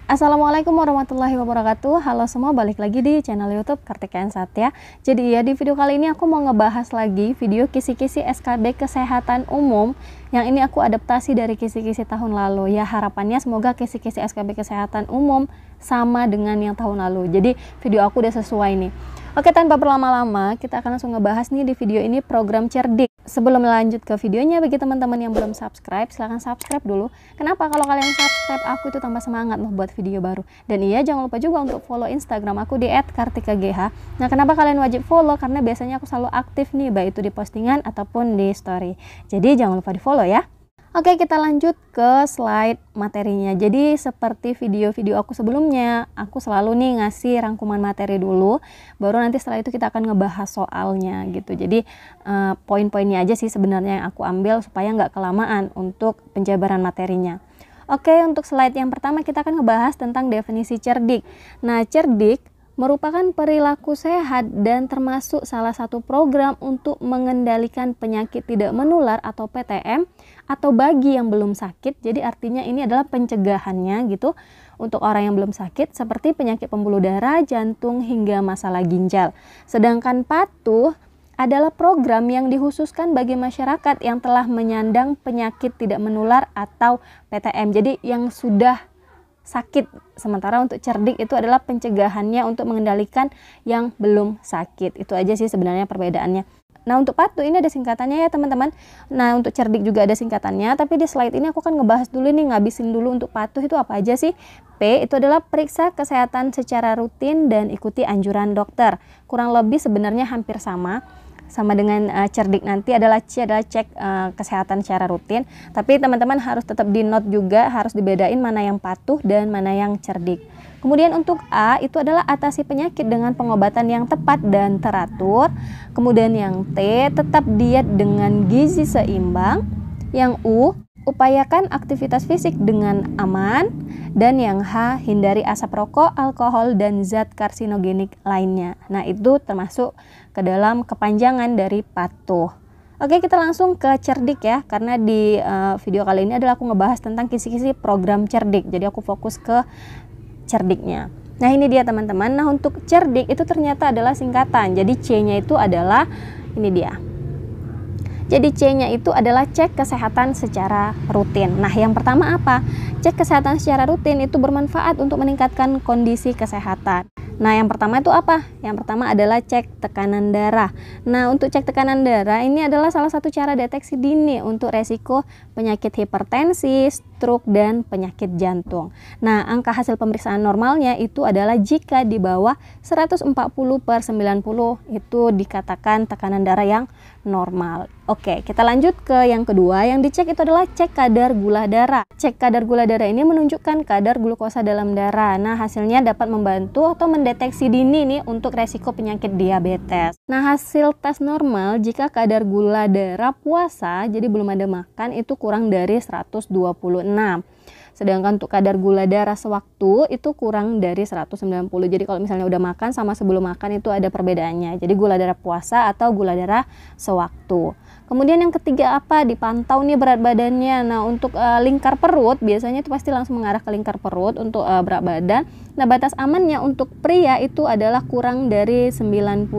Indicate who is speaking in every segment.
Speaker 1: Assalamualaikum warahmatullahi wabarakatuh. Halo semua, balik lagi di channel YouTube Kartika Satya. Jadi ya, di video kali ini aku mau ngebahas lagi video kisi-kisi SKB Kesehatan Umum. Yang ini aku adaptasi dari kisi-kisi tahun lalu. Ya, harapannya semoga kisi-kisi SKB Kesehatan Umum sama dengan yang tahun lalu. Jadi video aku udah sesuai nih. Oke, tanpa berlama-lama, kita akan langsung ngebahas nih di video ini program cerdik. Sebelum lanjut ke videonya, bagi teman-teman yang belum subscribe, silahkan subscribe dulu. Kenapa? Kalau kalian subscribe, aku itu tambah semangat loh buat video baru. Dan iya, jangan lupa juga untuk follow Instagram aku di @kartikagh. Nah, kenapa kalian wajib follow? Karena biasanya aku selalu aktif nih, baik itu di postingan ataupun di story. Jadi jangan lupa di follow ya. Oke, kita lanjut ke slide materinya. Jadi seperti video-video aku sebelumnya, aku selalu nih ngasih rangkuman materi dulu, baru nanti setelah itu kita akan ngebahas soalnya gitu. Jadi poin-poinnya aja sih sebenarnya yang aku ambil supaya nggak kelamaan untuk penjabaran materinya. Oke, untuk slide yang pertama kita akan ngebahas tentang definisi cerdik. Nah, cerdik merupakan perilaku sehat dan termasuk salah satu program untuk mengendalikan penyakit tidak menular atau PTM atau bagi yang belum sakit. Jadi artinya ini adalah pencegahannya gitu untuk orang yang belum sakit seperti penyakit pembuluh darah, jantung hingga masalah ginjal. Sedangkan patuh adalah program yang dikhususkan bagi masyarakat yang telah menyandang penyakit tidak menular atau PTM. Jadi yang sudah sakit, sementara untuk cerdik itu adalah pencegahannya untuk mengendalikan yang belum sakit. Itu aja sih sebenarnya perbedaannya. Nah, untuk patuh ini ada singkatannya ya teman-teman. Nah, untuk cerdik juga ada singkatannya, tapi di slide ini aku akan ngebahas dulu nih, ngabisin dulu untuk patuh itu apa aja sih. P itu adalah periksa kesehatan secara rutin dan ikuti anjuran dokter. Kurang lebih sebenarnya hampir sama dengan cerdik. Nanti adalah C adalah cek kesehatan secara rutin, tapi teman-teman harus tetap di note juga, harus dibedain mana yang patuh dan mana yang cerdik. Kemudian untuk A itu adalah atasi penyakit dengan pengobatan yang tepat dan teratur. Kemudian yang T tetap diet dengan gizi seimbang. Yang U upayakan aktivitas fisik dengan aman. Dan yang H, hindari asap rokok, alkohol, dan zat karsinogenik lainnya. Nah, itu termasuk ke dalam kepanjangan dari patuh. Oke, kita langsung ke cerdik ya, karena di video kali ini adalah aku ngebahas tentang kisi-kisi program cerdik. Jadi aku fokus ke cerdiknya. Nah, ini dia teman-teman. Nah, untuk cerdik itu ternyata adalah singkatan. Jadi C-nya itu adalah, ini dia. Jadi C-nya itu adalah cek kesehatan secara rutin. Nah, yang pertama apa? Cek kesehatan secara rutin itu bermanfaat untuk meningkatkan kondisi kesehatan. Nah, yang pertama itu apa? Yang pertama adalah cek tekanan darah. Nah, untuk cek tekanan darah ini adalah salah satu cara deteksi dini untuk resiko penyakit hipertensi, stroke, dan penyakit jantung. Nah, angka hasil pemeriksaan normalnya itu adalah jika di bawah 140/90 itu dikatakan tekanan darah yang normal. Oke, kita lanjut ke yang kedua. Yang dicek itu adalah cek kadar gula darah. Cek kadar gula darah ini menunjukkan kadar glukosa dalam darah. Nah, hasilnya dapat membantu atau mendeteksi dini nih untuk resiko penyakit diabetes. Nah, hasil tes normal jika kadar gula darah puasa, jadi belum ada makan, itu kurang dari 126. Sedangkan untuk kadar gula darah sewaktu itu kurang dari 190. Jadi kalau misalnya udah makan sama sebelum makan itu ada perbedaannya. Jadi gula darah puasa atau gula darah sewaktu. Kemudian yang ketiga apa? Dipantau nih berat badannya. Nah, untuk lingkar perut biasanya itu pasti langsung mengarah ke lingkar perut untuk berat badan. Nah, batas amannya untuk pria itu adalah kurang dari 90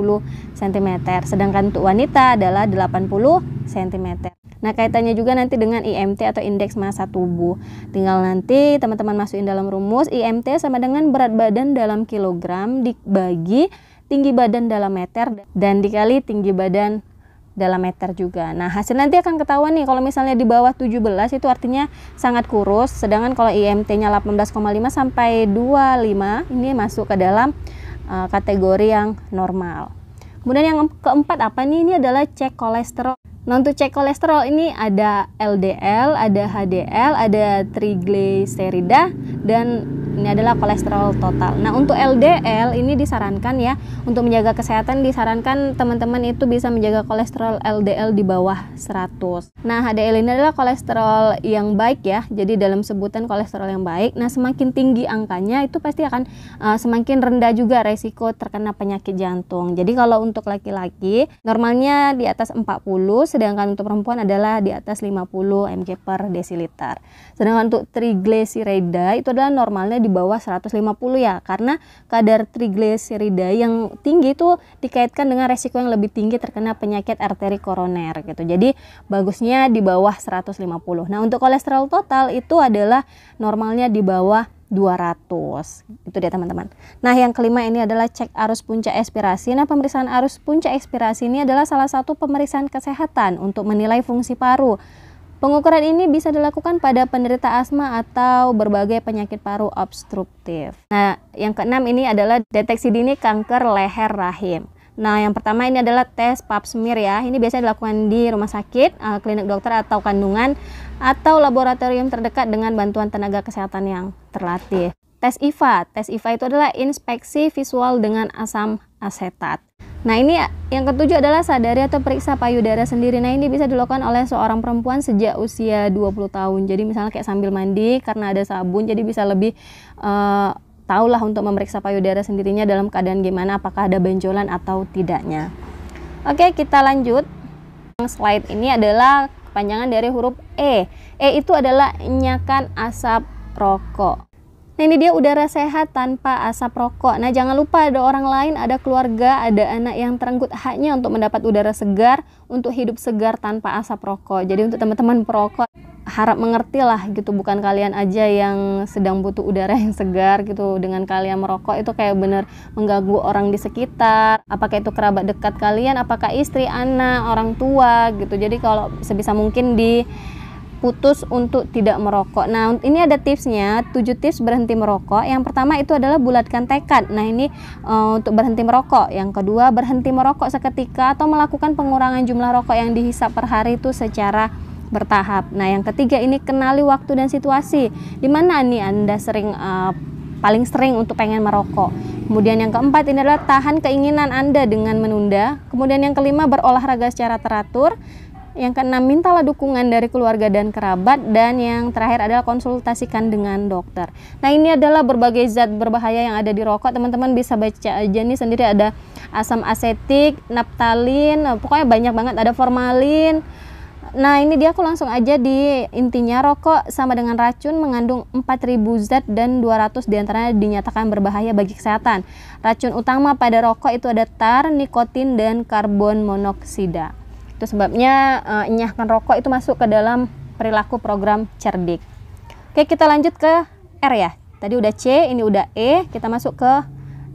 Speaker 1: cm. Sedangkan untuk wanita adalah 80 cm. Nah, kaitannya juga nanti dengan IMT atau indeks massa tubuh. Tinggal nanti teman-teman masukin dalam rumus, IMT sama dengan berat badan dalam kilogram dibagi tinggi badan dalam meter dan dikali tinggi badan dalam meter juga. Nah, hasil nanti akan ketahuan nih kalau misalnya di bawah 17 itu artinya sangat kurus, sedangkan kalau IMT-nya 18,5 sampai 25 ini masuk ke dalam kategori yang normal. Kemudian yang keempat apa nih? Ini adalah cek kolesterol. Nah, untuk cek kolesterol ini ada LDL, ada HDL, ada trigliserida, dan ini adalah kolesterol total. Nah, untuk LDL ini disarankan ya, untuk menjaga kesehatan disarankan teman-teman itu bisa menjaga kolesterol LDL di bawah 100. Nah, HDL ini adalah kolesterol yang baik ya, jadi dalam sebutan kolesterol yang baik. Nah, semakin tinggi angkanya itu pasti akan semakin rendah juga resiko terkena penyakit jantung. Jadi kalau untuk laki-laki normalnya di atas 40, sedangkan untuk perempuan adalah di atas 50 mg per desiliter. Sedangkan untuk trigliserida itu adalah normalnya di bawah 150 ya, karena kadar trigliserida yang tinggi itu dikaitkan dengan resiko yang lebih tinggi terkena penyakit arteri koroner gitu. Jadi bagusnya di bawah 150. Nah, untuk kolesterol total itu adalah normalnya di bawah 200. Itu dia teman-teman. Nah, yang kelima ini adalah cek arus puncak ekspirasi. Nah, pemeriksaan arus puncak ekspirasi ini adalah salah satu pemeriksaan kesehatan untuk menilai fungsi paru. Pengukuran ini bisa dilakukan pada penderita asma atau berbagai penyakit paru obstruktif. Nah, yang keenam ini adalah deteksi dini kanker leher rahim. Nah, yang pertama ini adalah tes pap smear ya. Ini biasanya dilakukan di rumah sakit, klinik dokter atau kandungan, atau laboratorium terdekat dengan bantuan tenaga kesehatan yang terlatih. Tes IVA. Tes IVA itu adalah inspeksi visual dengan asam asetat. Nah, ini yang ketujuh adalah sadari atau periksa payudara sendiri. Nah, ini bisa dilakukan oleh seorang perempuan sejak usia 20 tahun. Jadi misalnya kayak sambil mandi karena ada sabun, jadi bisa lebih tahulah untuk memeriksa payudara sendirinya dalam keadaan gimana, apakah ada benjolan atau tidaknya. Oke, kita lanjut. Slide ini adalah kepanjangan dari huruf E. E itu adalah enyakan asap rokok. Nah, ini dia udara sehat tanpa asap rokok. Nah, jangan lupa ada orang lain, ada keluarga, ada anak yang terenggut haknya untuk mendapat udara segar, untuk hidup segar tanpa asap rokok. Jadi untuk teman-teman perokok, harap mengerti lah gitu, bukan kalian aja yang sedang butuh udara yang segar gitu. Dengan kalian merokok itu kayak bener mengganggu orang di sekitar, apakah itu kerabat dekat kalian, apakah istri, anak, orang tua gitu. Jadi kalau sebisa mungkin putus untuk tidak merokok. Nah, ini ada tipsnya, 7 tips berhenti merokok. Yang pertama itu adalah bulatkan tekad. Nah, ini untuk berhenti merokok. Yang kedua, berhenti merokok seketika atau melakukan pengurangan jumlah rokok yang dihisap per hari itu secara bertahap. Nah, yang ketiga ini kenali waktu dan situasi. Di mana nih Anda paling sering untuk pengen merokok. Kemudian yang keempat ini adalah tahan keinginan Anda dengan menunda. Kemudian yang kelima, berolahraga secara teratur. Yang keenam, mintalah dukungan dari keluarga dan kerabat. Dan yang terakhir adalah konsultasikan dengan dokter. Nah, ini adalah berbagai zat berbahaya yang ada di rokok. Teman-teman bisa baca aja nih sendiri, ada asam asetik, naptalin, pokoknya banyak banget, ada formalin. Nah, ini dia, aku langsung aja di intinya. Rokok sama dengan racun, mengandung 4000 zat dan 200 diantaranya dinyatakan berbahaya bagi kesehatan. Racun utama pada rokok itu ada tar, nikotin, dan karbon monoksida. Itu sebabnya enyahkan rokok itu masuk ke dalam perilaku program cerdik. Oke, kita lanjut ke R ya. Tadi udah C, ini udah E, kita masuk ke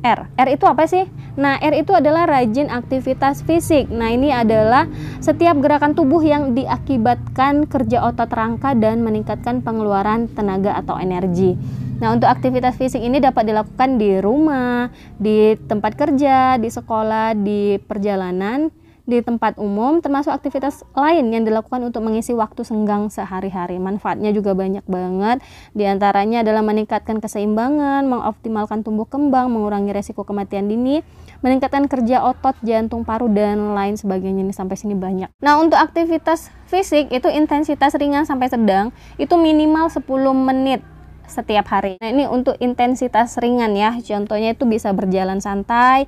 Speaker 1: R. R itu apa sih? Nah, R itu adalah rajin aktivitas fisik. Nah, ini adalah setiap gerakan tubuh yang diakibatkan kerja otot rangka dan meningkatkan pengeluaran tenaga atau energi. Nah, untuk aktivitas fisik ini dapat dilakukan di rumah, di tempat kerja, di sekolah, di perjalanan, di tempat umum, termasuk aktivitas lain yang dilakukan untuk mengisi waktu senggang sehari-hari. Manfaatnya juga banyak banget. Di antaranya adalah meningkatkan keseimbangan, mengoptimalkan tumbuh kembang, mengurangi resiko kematian dini, meningkatkan kerja otot, jantung, paru, dan lain sebagainya. Ini sampai sini banyak. Nah, untuk aktivitas fisik itu intensitas ringan sampai sedang, itu minimal 10 menit setiap hari. Nah, ini untuk intensitas ringan ya. Contohnya itu bisa berjalan santai,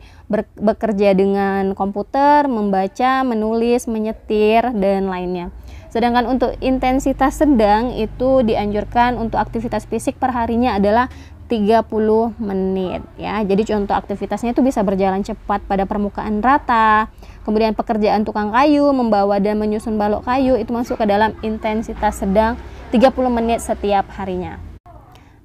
Speaker 1: bekerja dengan komputer, membaca, menulis, menyetir, dan lainnya. Sedangkan untuk intensitas sedang itu dianjurkan untuk aktivitas fisik per harinya adalah 30 menit ya. Jadi contoh aktivitasnya itu bisa berjalan cepat pada permukaan rata. Kemudian pekerjaan tukang kayu, membawa dan menyusun balok kayu itu masuk ke dalam intensitas sedang 30 menit setiap harinya.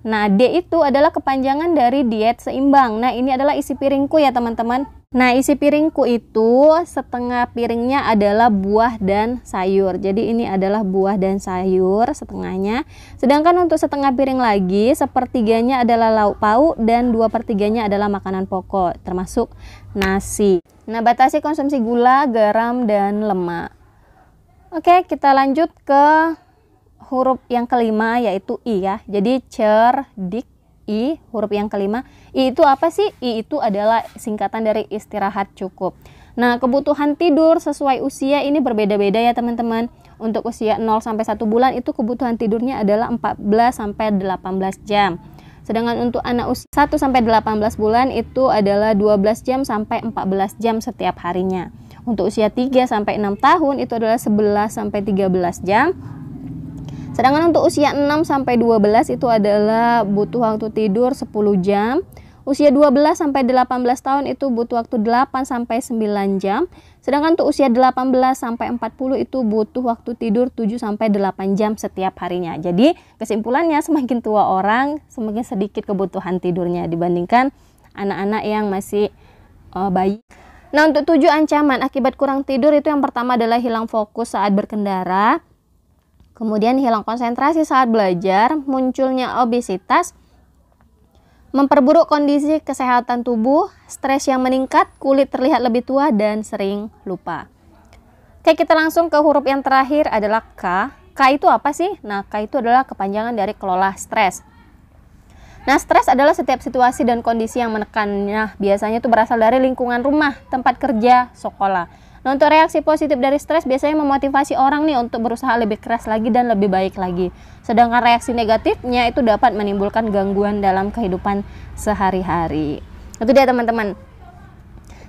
Speaker 1: Nah, D itu adalah kepanjangan dari diet seimbang. Nah, ini adalah isi piringku ya teman-teman. Nah, isi piringku itu setengah piringnya adalah buah dan sayur. Jadi ini adalah buah dan sayur setengahnya. Sedangkan untuk setengah piring lagi, sepertiganya adalah lauk pauk dan 2/3-nya adalah makanan pokok, termasuk nasi. Nah, batasi konsumsi gula, garam, dan lemak. Oke, kita lanjut ke huruf yang kelima yaitu I ya. Jadi cerdik, I, huruf yang kelima. I itu apa sih? I itu adalah singkatan dari istirahat cukup. Nah, kebutuhan tidur sesuai usia ini berbeda-beda ya teman-teman. Untuk usia 0 sampai 1 bulan itu kebutuhan tidurnya adalah 14 sampai 18 jam. Sedangkan untuk anak usia 1 sampai 18 bulan itu adalah 12 jam sampai 14 jam setiap harinya. Untuk usia 3 sampai 6 tahun itu adalah 11 sampai 13 jam. Sedangkan untuk usia 6-12 itu adalah butuh waktu tidur 10 jam. Usia 12-18 tahun itu butuh waktu 8-9 jam. Sedangkan untuk usia 18-40 itu butuh waktu tidur 7-8 jam setiap harinya. Jadi kesimpulannya semakin tua orang semakin sedikit kebutuhan tidurnya dibandingkan anak-anak yang masih bayi. Nah, untuk 7 ancaman akibat kurang tidur itu yang pertama adalah hilang fokus saat berkendara. Kemudian hilang konsentrasi saat belajar, munculnya obesitas, memperburuk kondisi kesehatan tubuh, stres yang meningkat, kulit terlihat lebih tua, dan sering lupa. Oke, kita langsung ke huruf yang terakhir adalah K. K itu apa sih? Nah, K itu adalah kepanjangan dari kelola stres. Nah, stres adalah setiap situasi dan kondisi yang menekannya. Biasanya itu berasal dari lingkungan rumah, tempat kerja, sekolah. Nah, untuk reaksi positif dari stres biasanya memotivasi orang nih untuk berusaha lebih keras lagi dan lebih baik lagi. Sedangkan reaksi negatifnya itu dapat menimbulkan gangguan dalam kehidupan sehari-hari. Itu dia teman-teman.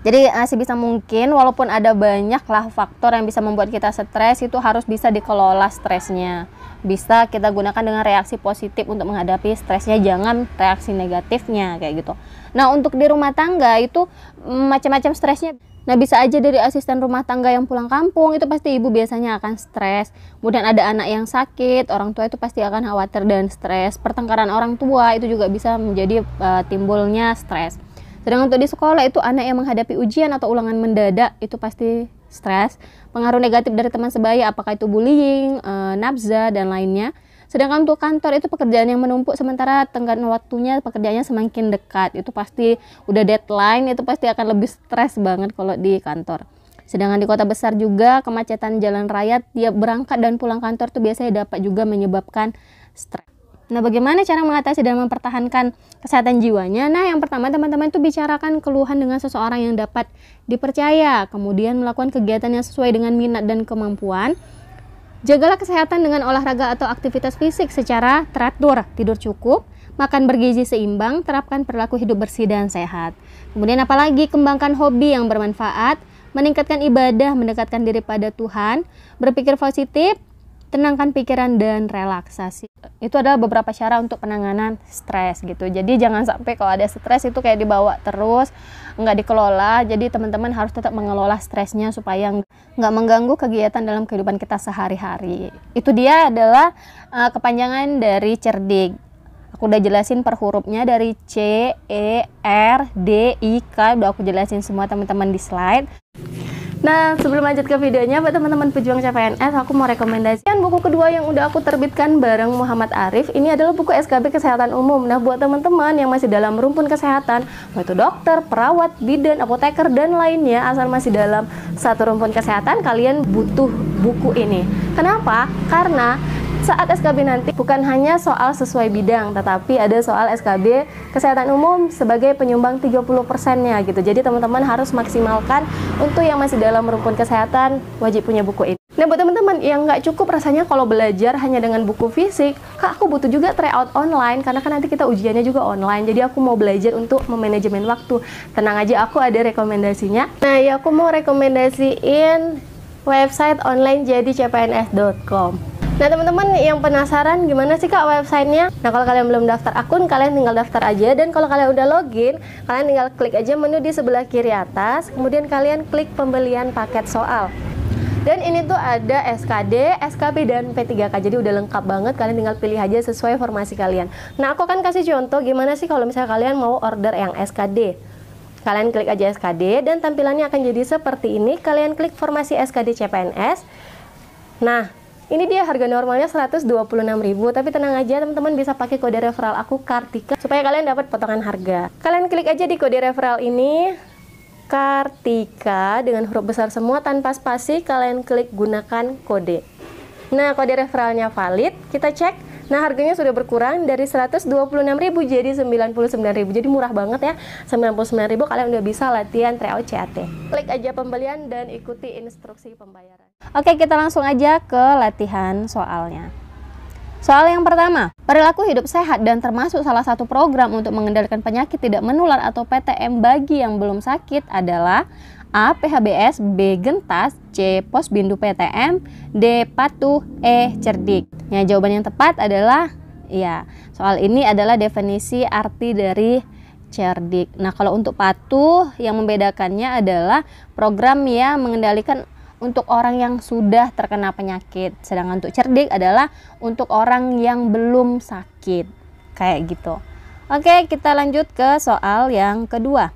Speaker 1: Jadi sebisa mungkin walaupun ada banyak lah faktor yang bisa membuat kita stres, itu harus bisa dikelola stresnya. Bisa kita gunakan dengan reaksi positif untuk menghadapi stresnya, jangan reaksi negatifnya kayak gitu. Nah, untuk di rumah tangga itu macam-macam stresnya. Nah, bisa aja dari asisten rumah tangga yang pulang kampung, itu pasti ibu biasanya akan stres. Kemudian ada anak yang sakit, orang tua itu pasti akan khawatir dan stres. Pertengkaran orang tua itu juga bisa menjadi timbulnya stres. Sedangkan untuk di sekolah itu anak yang menghadapi ujian atau ulangan mendadak itu pasti stres. Pengaruh negatif dari teman sebaya, apakah itu bullying, nafza, dan lainnya. Sedangkan untuk kantor itu pekerjaan yang menumpuk sementara tenggat waktunya pekerjaannya semakin dekat. Itu pasti udah deadline, itu pasti akan lebih stres banget kalau di kantor. Sedangkan di kota besar juga kemacetan jalan raya tiap berangkat dan pulang kantor itu biasanya dapat juga menyebabkan stres. Nah, bagaimana cara mengatasi dan mempertahankan kesehatan jiwanya? Nah, yang pertama teman-teman itu bicarakan keluhan dengan seseorang yang dapat dipercaya. Kemudian melakukan kegiatan yang sesuai dengan minat dan kemampuan. Jagalah kesehatan dengan olahraga atau aktivitas fisik secara teratur, tidur cukup, makan bergizi seimbang, terapkan perilaku hidup bersih dan sehat. Kemudian apalagi kembangkan hobi yang bermanfaat, meningkatkan ibadah, mendekatkan diri pada Tuhan, berpikir positif, tenangkan pikiran dan relaksasi. Itu adalah beberapa cara untuk penanganan stres gitu. Jadi jangan sampai kalau ada stres itu kayak dibawa terus, nggak dikelola. Jadi teman-teman harus tetap mengelola stresnya supaya nggak mengganggu kegiatan dalam kehidupan kita sehari-hari. Itu dia adalah kepanjangan dari cerdik. Aku udah jelasin per hurufnya dari C, E, R, D, I, K. Udah aku jelasin semua teman-teman di slide. Nah, sebelum lanjut ke videonya, buat teman-teman pejuang CPNS, aku mau rekomendasikan buku kedua yang udah aku terbitkan bareng Muhammad Arif. Ini adalah buku SKB Kesehatan Umum. Nah, buat teman-teman yang masih dalam rumpun kesehatan, mau itu dokter, perawat, bidan, apoteker, dan lainnya, asal masih dalam satu rumpun kesehatan, kalian butuh buku ini. Kenapa? Karena saat SKB nanti bukan hanya soal sesuai bidang, tetapi ada soal SKB Kesehatan Umum sebagai penyumbang 30%-nya gitu. Jadi teman-teman harus maksimalkan untuk yang masih dalam rumpun kesehatan, wajib punya buku ini. Nah, buat teman-teman yang nggak cukup rasanya kalau belajar hanya dengan buku fisik, Kak, aku butuh juga tryout online, karena kan nanti kita ujiannya juga online. Jadi aku mau belajar untuk memanajemen waktu. Tenang aja, aku ada rekomendasinya. Nah, ya aku mau rekomendasiin website online jadi cpns.com. Nah, teman-teman yang penasaran gimana sih Kak websitenya? Nah, kalau kalian belum daftar akun, kalian tinggal daftar aja. Dan kalau kalian udah login, kalian tinggal klik aja menu di sebelah kiri atas. Kemudian kalian klik pembelian paket soal. Dan ini tuh ada SKD, SKB, dan P3K. Jadi udah lengkap banget, kalian tinggal pilih aja sesuai formasi kalian. Nah, aku akan kasih contoh gimana sih kalau misalnya kalian mau order yang SKD. Kalian klik aja SKD dan tampilannya akan jadi seperti ini. Kalian klik formasi SKD CPNS. Nah, ini dia harga normalnya 126.000, tapi tenang aja teman-teman, bisa pakai kode referral aku Kartika supaya kalian dapat potongan harga. Kalian klik aja di kode referral ini Kartika dengan huruf besar semua tanpa spasi, kalian klik gunakan kode. Nah, kode referralnya valid, kita cek. Nah, harganya sudah berkurang dari 126.000 jadi 99.000. Jadi murah banget ya. 99.000 kalian udah bisa latihan tryout CAT. Klik aja pembelian dan ikuti instruksi pembayaran. Oke, kita langsung aja ke latihan soalnya. Soal yang pertama, perilaku hidup sehat dan termasuk salah satu program untuk mengendalikan penyakit tidak menular atau PTM bagi yang belum sakit adalah A. PHBS, B. Gentas, C. Posbindu PTM, D. Patuh, E. Cerdik. Ya, jawaban yang tepat adalah ya, soal ini adalah definisi arti dari cerdik. Nah, kalau untuk patuh yang membedakannya adalah program yang mengendalikan untuk orang yang sudah terkena penyakit. Sedangkan untuk cerdik adalah untuk orang yang belum sakit. Kayak gitu. Oke, kita lanjut ke soal yang kedua.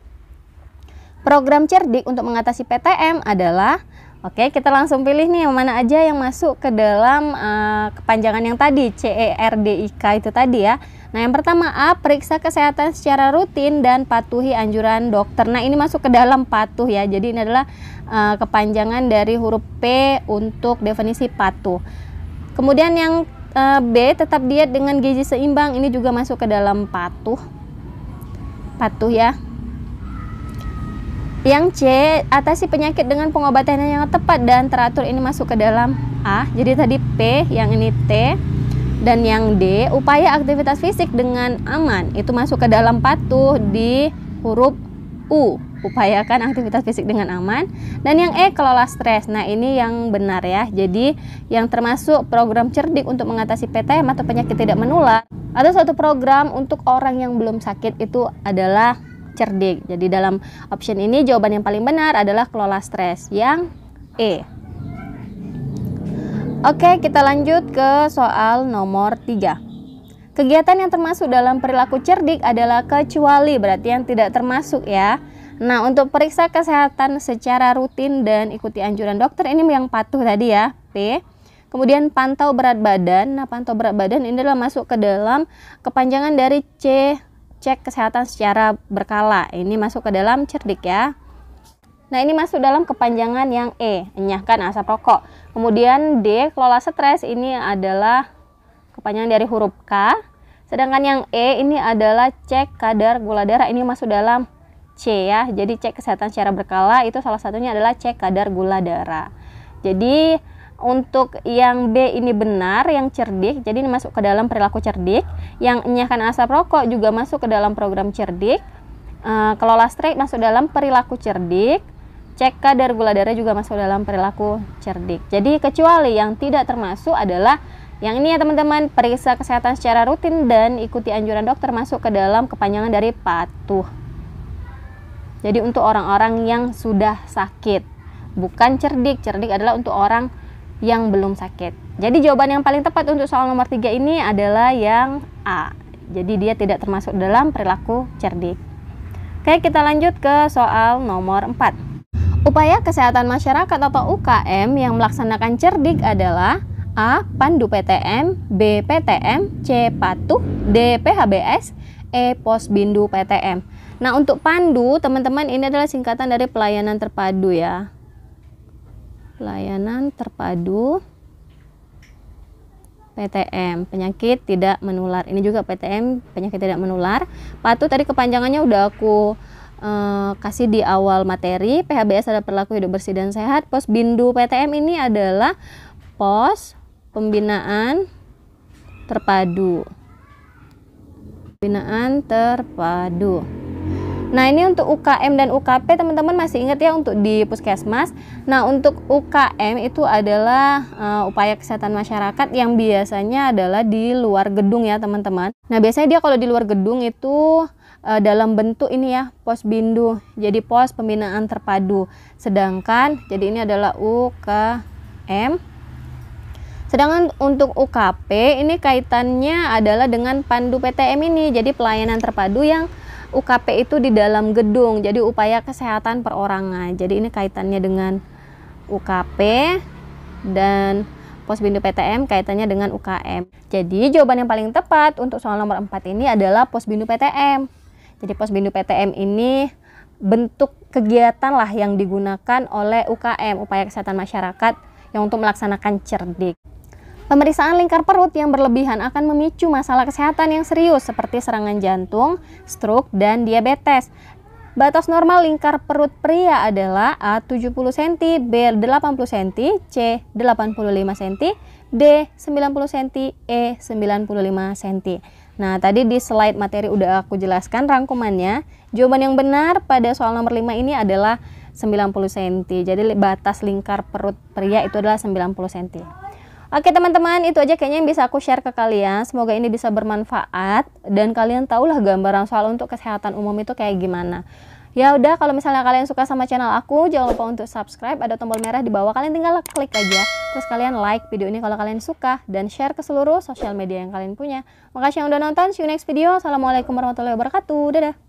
Speaker 1: Program cerdik untuk mengatasi PTM adalah, oke, kita langsung pilih nih yang mana aja yang masuk ke dalam kepanjangan yang tadi, CERDIK itu tadi ya. Nah, yang pertama A, periksa kesehatan secara rutin dan patuhi anjuran dokter. Nah, ini masuk ke dalam patuh ya. Jadi ini adalah kepanjangan dari huruf P untuk definisi patuh. Kemudian yang B, tetap diet dengan gizi seimbang. Ini juga masuk ke dalam patuh. Patuh ya. Yang C, atasi penyakit dengan pengobatan yang tepat dan teratur. Ini masuk ke dalam A. Jadi tadi P, yang ini T. Dan yang D, upaya aktivitas fisik dengan aman. Itu masuk ke dalam patuh di huruf U. Upayakan aktivitas fisik dengan aman. Dan yang E, kelola stres. Nah, ini yang benar ya. Jadi yang termasuk program cerdik untuk mengatasi PTM atau penyakit tidak menular, atau suatu program untuk orang yang belum sakit, itu adalah cerdik. Jadi dalam option ini jawaban yang paling benar adalah kelola stres, yang E. Oke, kita lanjut ke soal nomor 3. Kegiatan yang termasuk dalam perilaku cerdik adalah kecuali, berarti yang tidak termasuk ya. Nah, untuk periksa kesehatan secara rutin dan ikuti anjuran dokter, ini yang patuh tadi ya, P. Kemudian pantau berat badan. Nah, pantau berat badan ini adalah masuk ke dalam kepanjangan dari C, cek kesehatan secara berkala. Ini masuk ke dalam cerdik ya. Nah, ini masuk dalam kepanjangan yang E, enyahkan asap rokok. Kemudian D, kelola stres. Ini adalah kepanjangan dari huruf K. Sedangkan yang E ini adalah cek kadar gula darah. Ini masuk dalam C ya. Jadi cek kesehatan secara berkala itu salah satunya adalah cek kadar gula darah. Jadi untuk yang B ini benar, yang cerdik, jadi ini masuk ke dalam perilaku cerdik. Yang enyahkan asap rokok juga masuk ke dalam program cerdik. Kelola stres masuk dalam perilaku cerdik. Cek kadar gula darah juga masuk dalam perilaku cerdik. Jadi kecuali yang tidak termasuk adalah yang ini ya teman-teman, periksa kesehatan secara rutin dan ikuti anjuran dokter, masuk ke dalam kepanjangan dari patuh. Jadi untuk orang-orang yang sudah sakit, bukan cerdik. Cerdik adalah untuk orang yang belum sakit. Jadi jawaban yang paling tepat untuk soal nomor 3 ini adalah yang A. Jadi dia tidak termasuk dalam perilaku cerdik. Oke, kita lanjut ke soal nomor 4. Upaya kesehatan masyarakat atau UKM yang melaksanakan cerdik adalah A. Pandu PTM, B. PTM, C. Patuh, D. PHBS, E. Posbindu PTM. Nah, untuk Pandu, teman-teman, ini adalah singkatan dari pelayanan terpadu ya. Pelayanan terpadu PTM, penyakit tidak menular. Ini juga PTM, penyakit tidak menular. Patuh tadi kepanjangannya udah aku kasih di awal materi. PHBS adalah perilaku hidup bersih dan sehat. Posbindu PTM ini adalah pos pembinaan terpadu. Pembinaan terpadu. Nah, ini untuk UKM dan UKP teman-teman masih ingat ya untuk di puskesmas. Nah, untuk UKM itu adalah upaya kesehatan masyarakat yang biasanya adalah di luar gedung ya teman-teman. Nah, biasanya dia kalau di luar gedung itu dalam bentuk ini ya, posbindu. Jadi pos pembinaan terpadu. Sedangkan jadi ini adalah UKM. Sedangkan untuk UKP ini kaitannya adalah dengan Pandu PTM ini. Jadi pelayanan terpadu yang UKP itu di dalam gedung, jadi upaya kesehatan perorangan. Jadi ini kaitannya dengan UKP, dan Posbindu PTM kaitannya dengan UKM. Jadi jawaban yang paling tepat untuk soal nomor 4 ini adalah Posbindu PTM. Jadi Posbindu PTM ini bentuk kegiatan lah yang digunakan oleh UKM, upaya kesehatan masyarakat, yang untuk melaksanakan cerdik. Pemeriksaan lingkar perut yang berlebihan akan memicu masalah kesehatan yang serius seperti serangan jantung, stroke, dan diabetes. Batas normal lingkar perut pria adalah A 70 cm, B 80 cm, C 85 cm, D 90 cm, E 95 cm. Nah, tadi di slide materi udah aku jelaskan rangkumannya. Jawaban yang benar pada soal nomor 5 ini adalah 90 cm. Jadi batas lingkar perut pria itu adalah 90 cm. Oke teman-teman, itu aja kayaknya yang bisa aku share ke kalian. Semoga ini bisa bermanfaat dan kalian tahulah gambaran soal untuk kesehatan umum itu kayak gimana. Ya udah, kalau misalnya kalian suka sama channel aku, jangan lupa untuk subscribe, ada tombol merah di bawah, kalian tinggal klik aja. Terus kalian like video ini kalau kalian suka dan share ke seluruh sosial media yang kalian punya. Makasih yang udah nonton, see you next video. Assalamualaikum warahmatullahi wabarakatuh. Dadah.